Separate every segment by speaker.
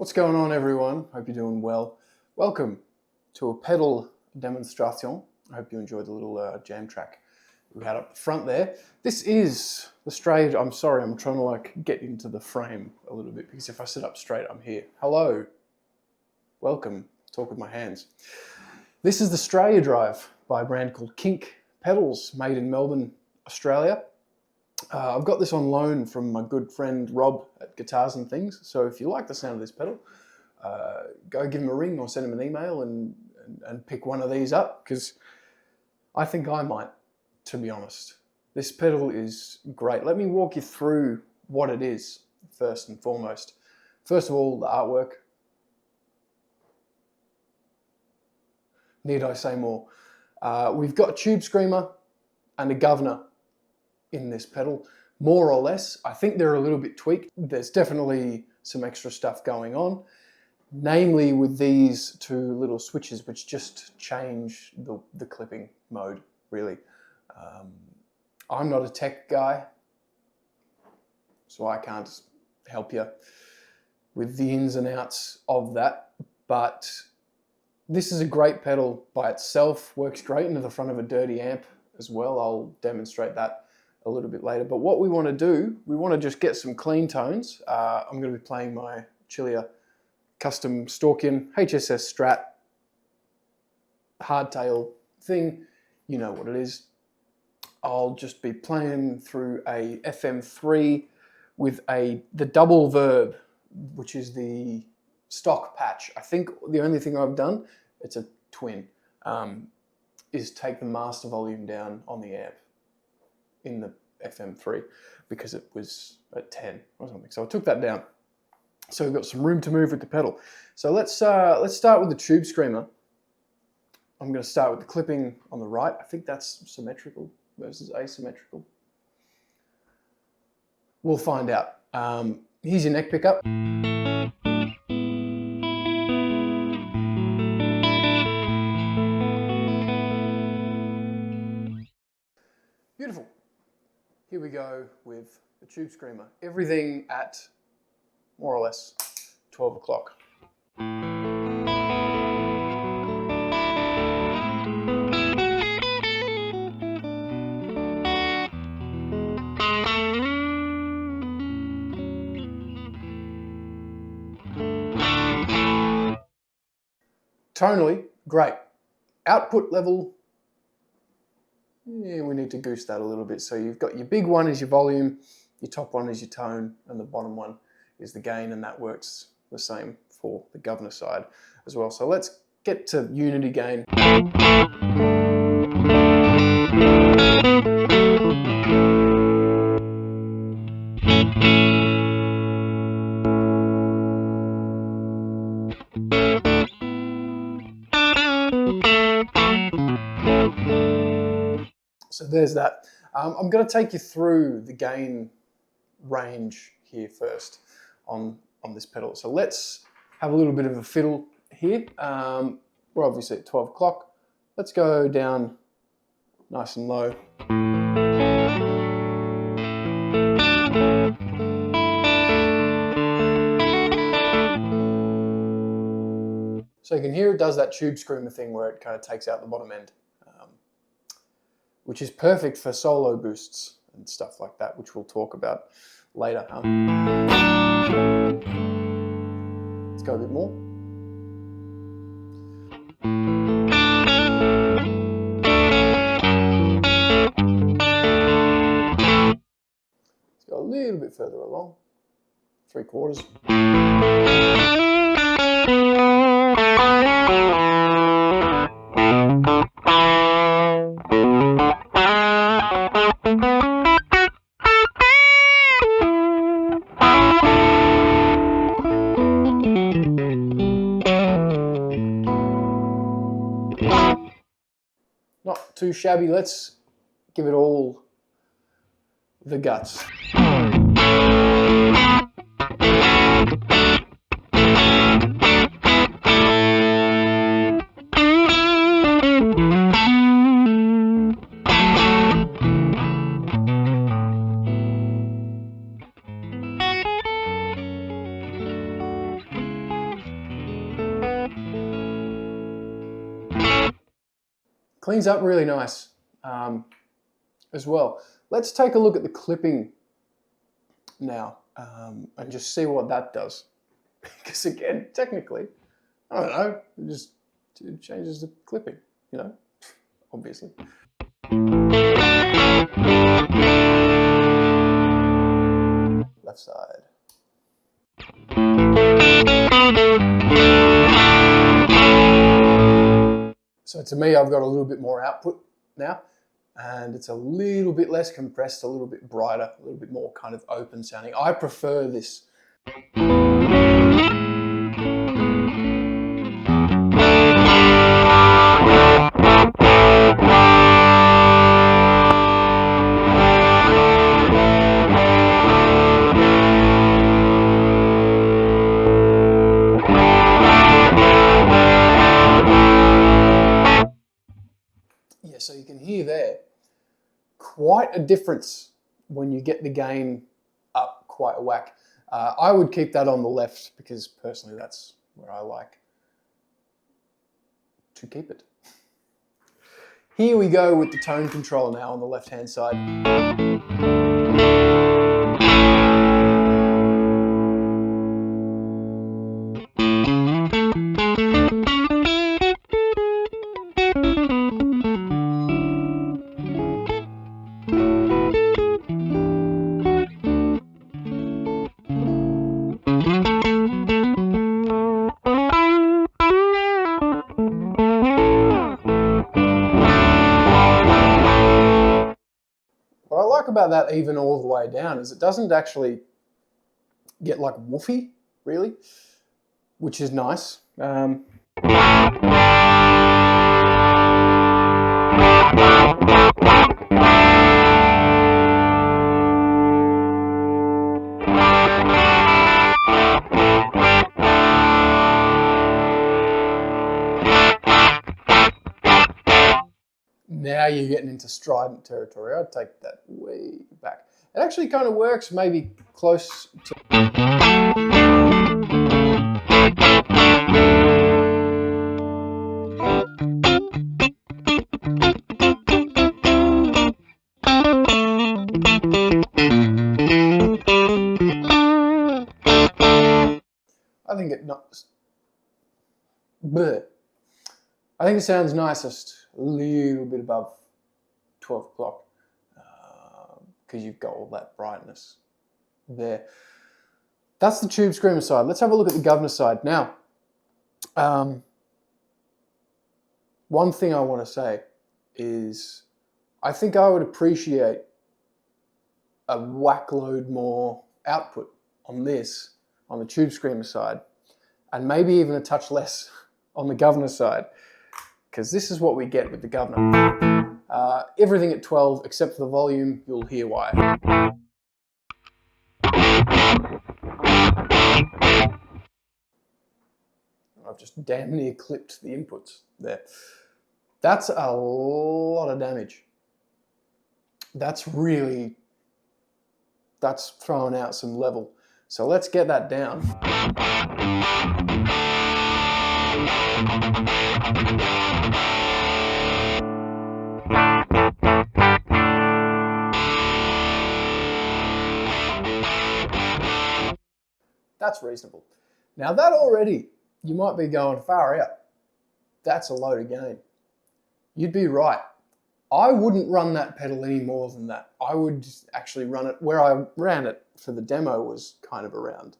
Speaker 1: What's going on, everyone? Hope you're doing well. Welcome to a pedal demonstration. I hope you enjoyed the little jam track we had up front there. This is the Straya. I'm sorry, I'm trying to get into the frame a little bit because if I sit up straight, I'm here. Hello, welcome. Talk with my hands. This is the Straya drive by a brand called Kink pedals, made in Melbourne, Australia. I've got this on loan from my good friend Rob at Guitars and Things. So if you like the sound of this pedal, go give him a ring or send him an email and pick one of these up, because I think I might, to be honest. This pedal is great. Let me walk you through what it is first and foremost. First of all, the artwork. Need I say more? We've got a Tubescreamer and a Guv'nor in this pedal, more or less. I think they're a little bit tweaked. There's definitely some extra stuff going on, namely with these two little switches which just change the clipping mode, really. I'm not a tech guy, so I can't help you with the ins and outs of that, but this is a great pedal by itself, works great into the front of a dirty amp as well. I'll demonstrate that a little bit later. But what we want to do, we want to just get some clean tones. I'm going to be playing my Chilia custom Stalkian HSS Strat hardtail thing. You know what it is. I'll just be playing through a FM3 with the double verb, which is the stock patch. I think the only thing I've done, it's a twin, is take the master volume down on the amp in the FM3 because it was at 10 or something. So I took that down. So we've got some room to move with the pedal. So let's start with the Tubescreamer. I'm going to start with the clipping on the right. I think that's symmetrical versus asymmetrical. We'll find out. Here's your neck pickup. Beautiful. Here we go with the Tubescreamer. Everything at more or less 12 o'clock. Tonally, great. Output level, yeah, we need to goose that a little bit. So you've got your big one is your volume, your top one is your tone, and the bottom one is the gain, and that works the same for the Guv'nor side as well. So let's get to unity gain. So there's that. I'm going to take you through the gain range here first on this pedal. So let's have a little bit of a fiddle here. We're obviously at 12 o'clock. Let's go down nice and low. So you can hear it does that Tubescreamer thing where it kind of takes out the bottom end, which is perfect for solo boosts and stuff like that, which we'll talk about later. Let's go a bit more. Let's go a little bit further along, 3/4. Not too shabby. Let's give it all the guts. Cleans up really nice as well. Let's take a look at the clipping now and just see what that does. Because again, technically, I don't know, it changes the clipping, you know, obviously. Left side. So to me, I've got a little bit more output now, and it's a little bit less compressed, a little bit brighter, a little bit more kind of open sounding. I prefer this. Yeah, so you can hear there quite a difference when you get the gain up quite a whack. I would keep that on the left because personally that's where I like to keep it. Here we go with the tone control now on the left hand side. What I like about that even all the way down is it doesn't actually get like woofy, really, which is nice. Now you're getting into strident territory. I'd take that way back. It actually kind of works maybe close to... I think it not... Bleh. I think it sounds nicest a little bit above 12 o'clock because you've got all that brightness there. That's the Tubescreamer side. Let's have a look at the Guv'nor side. Now, one thing I want to say is I think I would appreciate a whack load more output on this, on the Tubescreamer side, and maybe even a touch less on the Guv'nor side, because this is what we get with the Guv'nor. Everything at 12 except for the volume, you'll hear why. I've just damn near clipped the inputs there. That's a lot of damage. That's throwing out some level. So let's get that down. That's reasonable. Now that already, you might be going far out. That's a load of gain. You'd be right. I wouldn't run that pedal any more than that. I would actually run it, where I ran it for the demo was kind of around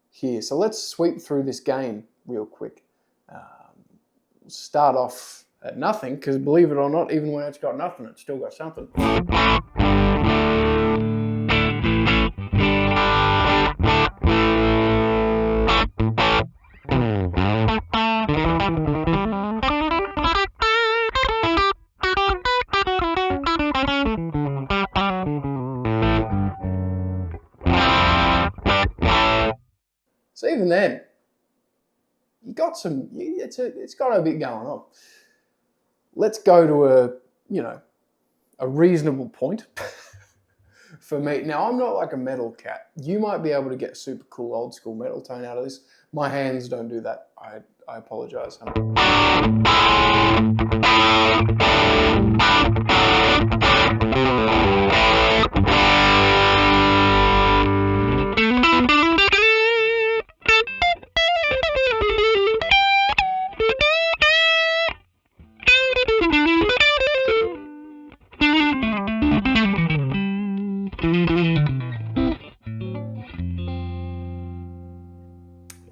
Speaker 1: here. So let's sweep through this gain real quick. Start off at nothing, because believe it or not, even when it's got nothing, it's still got something. So even then, you got some. It's got a bit going on. Let's go to a reasonable point for me. Now I'm not like a metal cat. You might be able to get super cool old school metal tone out of this. My hands don't do that. I apologize.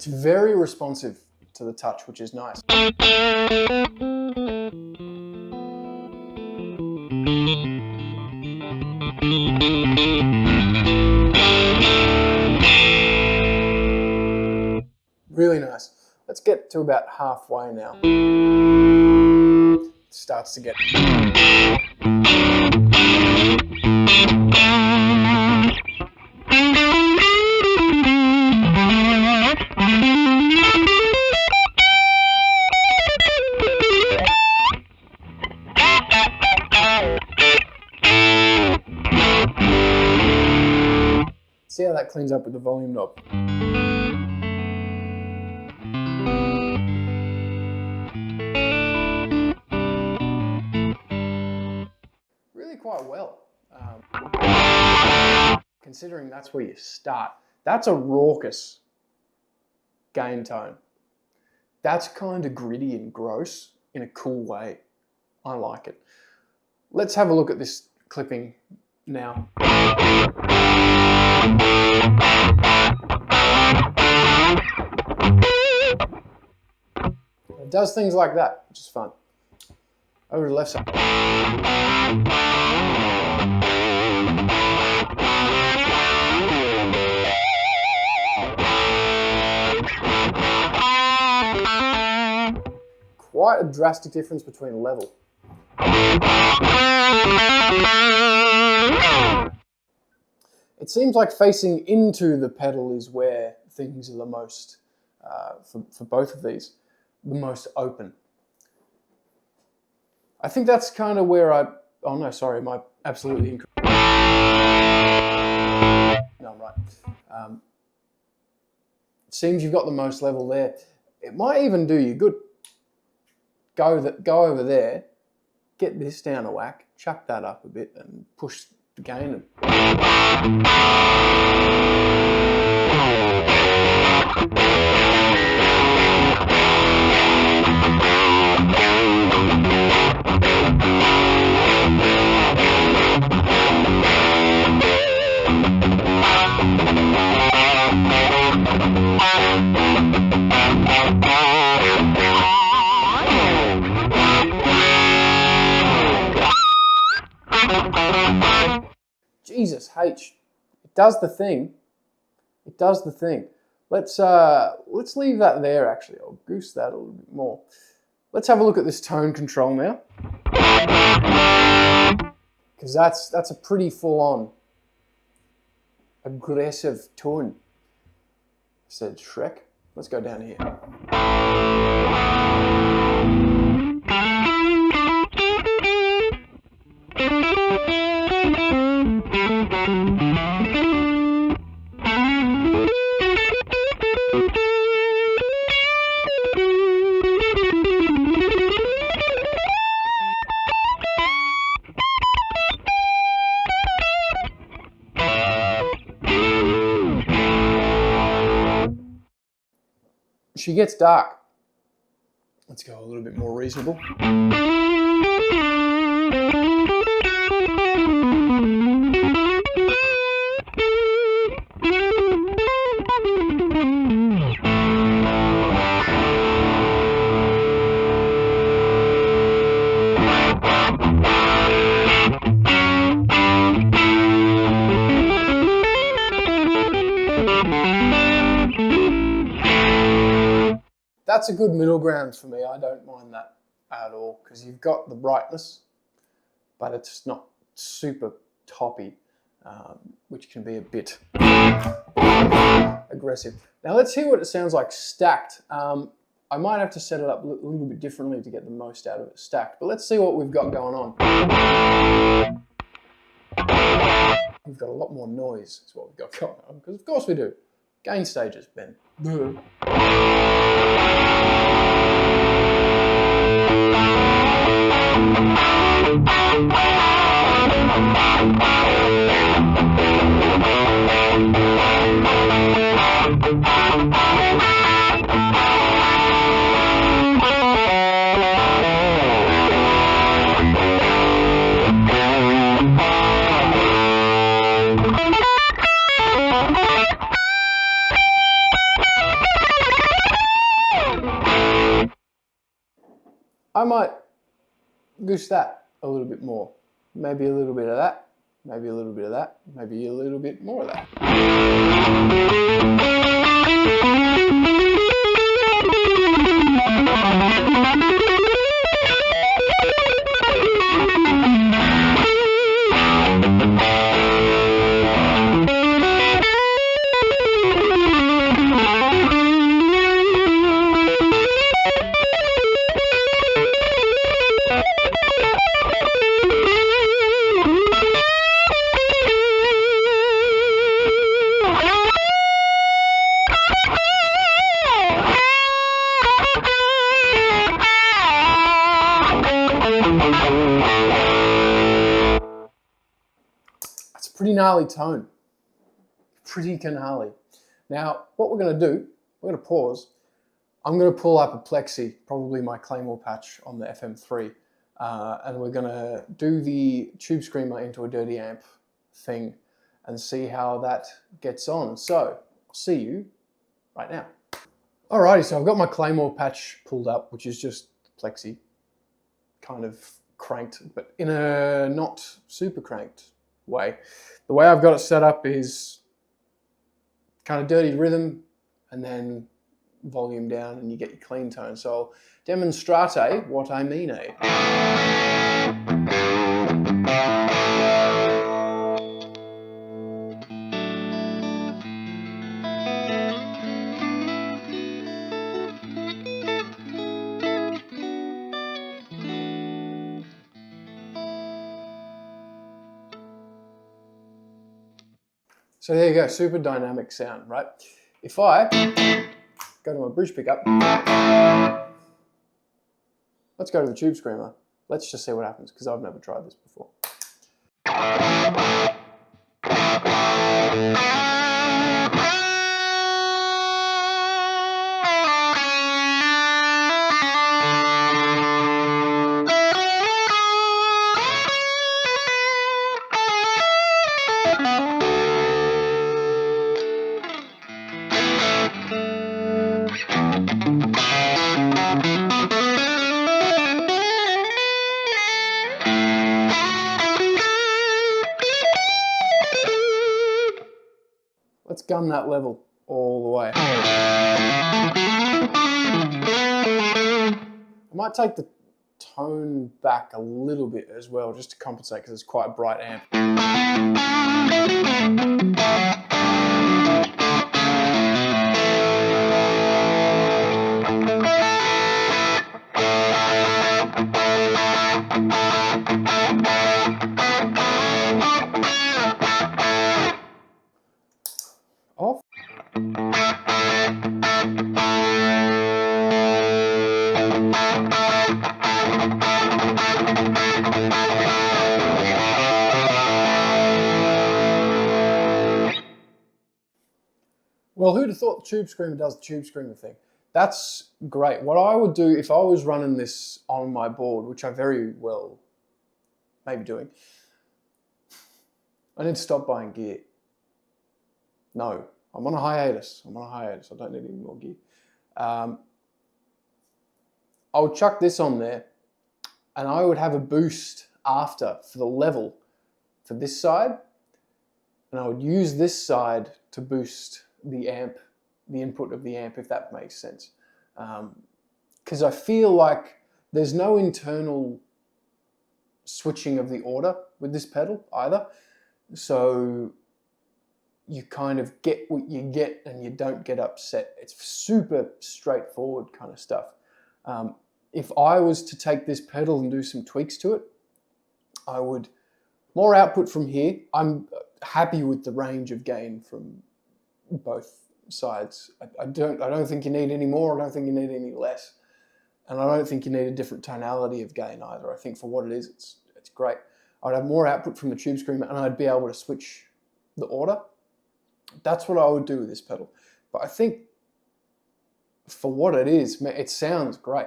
Speaker 1: It's very responsive to the touch, which is nice. Really nice. Let's get to about halfway now. It starts to get... See how that cleans up with the volume knob. Really quite well. Considering that's where you start. That's a raucous gain tone. That's kind of gritty and gross in a cool way. I like it. Let's have a look at this clipping now. It does things like that, which is fun. Over to the left side. Quite a drastic difference between level. It seems like facing into the pedal is where things are the most, for both of these, the most open. I think that's kind of where oh no, sorry, am I absolutely incorrect? No, I'm right. It seems you've got the most level there. It might even do you good. Go over there, get this down a whack, chuck that up a bit and push the gain. Jesus H, it does the thing. It does the thing. Let's leave that there. Actually, I'll goose that a little bit more. Let's have a look at this tone control now, because that's a pretty full-on aggressive tone. Said Shrek. Let's go down here. She gets dark. Let's go a little bit more reasonable. That's a good middle ground for me. I don't mind that at all, because you've got the brightness, but it's not super toppy, which can be a bit aggressive. Now let's hear what it sounds like stacked. I might have to set it up a little bit differently to get the most out of it stacked, but let's see what we've got going on. We've got a lot more noise is what we've got going on, because of course we do. Gain stages, Ben. I might goose that a little bit more. Maybe a little bit of that, maybe a little bit of that, maybe a little bit more of that. That's a pretty gnarly tone. Pretty gnarly. Now, what we're going to do, we're going to pause. I'm going to pull up a Plexi, probably my Claymore patch on the FM3, and we're going to do the Tubescreamer into a dirty amp thing and see how that gets on. So, I'll see you right now. Alrighty, so I've got my Claymore patch pulled up, which is just Plexi, kind of cranked, but in a not super cranked way. The way I've got it set up is kind of dirty rhythm and then volume down and you get your clean tone. So I'll demonstrate what I mean. So there you go, super dynamic sound, right? If I go to my bridge pickup, let's go to the Tubescreamer. Let's just see what happens, because I've never tried this before. Let's gun that level all the way. I might take the tone back a little bit as well, just to compensate, because it's quite a bright amp. Off. Well, who'd have thought the Tubescreamer does the Tubescreamer thing? That's great. What I would do if I was running this on my board, which I very well may be doing, I need to stop buying gear. No, I'm on a hiatus. I don't need any more gear. I would chuck this on there and I would have a boost after for the level for this side. And I would use this side to boost the amp, the input of the amp, if that makes sense. Because I feel like there's no internal switching of the order with this pedal either. So you kind of get what you get and you don't get upset. It's super straightforward kind of stuff. If I was to take this pedal and do some tweaks to it, I would more output from here. I'm happy with the range of gain from both sides. I don't think you need any more. I don't think you need any less, and I don't think you need a different tonality of gain either. I think for what it is, it's great. I'd have more output from the Tubescreamer, and I'd be able to switch the order. That's what I would do with this pedal. But I think for what it is, it sounds great.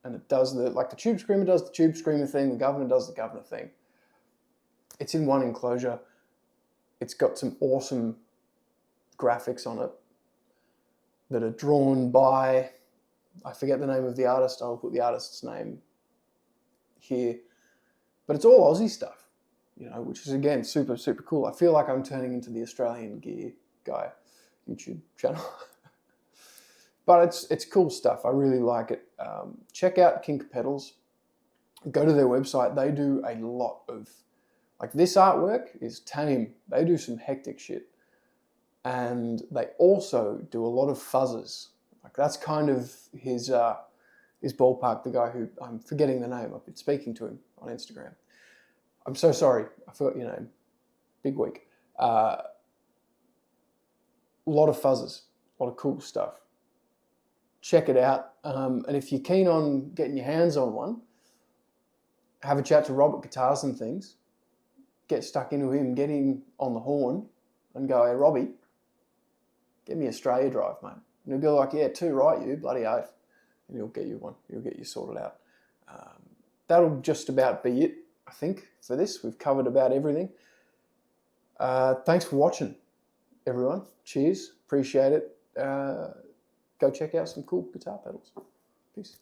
Speaker 1: And it does the Tubescreamer does the Tubescreamer thing, the Guv'nor does the Guv'nor thing. It's in one enclosure. It's got some awesome graphics on it that are drawn by I forget the name of the artist. I'll put the artist's name here. But it's all Aussie stuff, you know, which is, again, super, super cool. I feel like I'm turning into the Australian gear guy YouTube channel. But it's cool stuff. I really like it. Check out Kink Pedals. Go to their website. They do a lot of, like, this artwork is tame. They do some hectic shit. And they also do a lot of fuzzes. Like, that's kind of his ballpark, the guy who, I'm forgetting the name. I've been speaking to him on Instagram. I'm so sorry. I forgot your name. Big week. A lot of fuzzes. A lot of cool stuff. Check it out. And if you're keen on getting your hands on one, have a chat to Robert Guitars and Things. Get stuck into him, get him on the horn and go, hey, Robbie, get me a Straya drive, mate. And he'll be like, yeah, 2, right, you, bloody oath. And he'll get you one. He'll get you sorted out. That'll just about be it, I think, for this. We've covered about everything. Thanks for watching, everyone. Cheers. Appreciate it. Go check out some cool guitar pedals. Peace.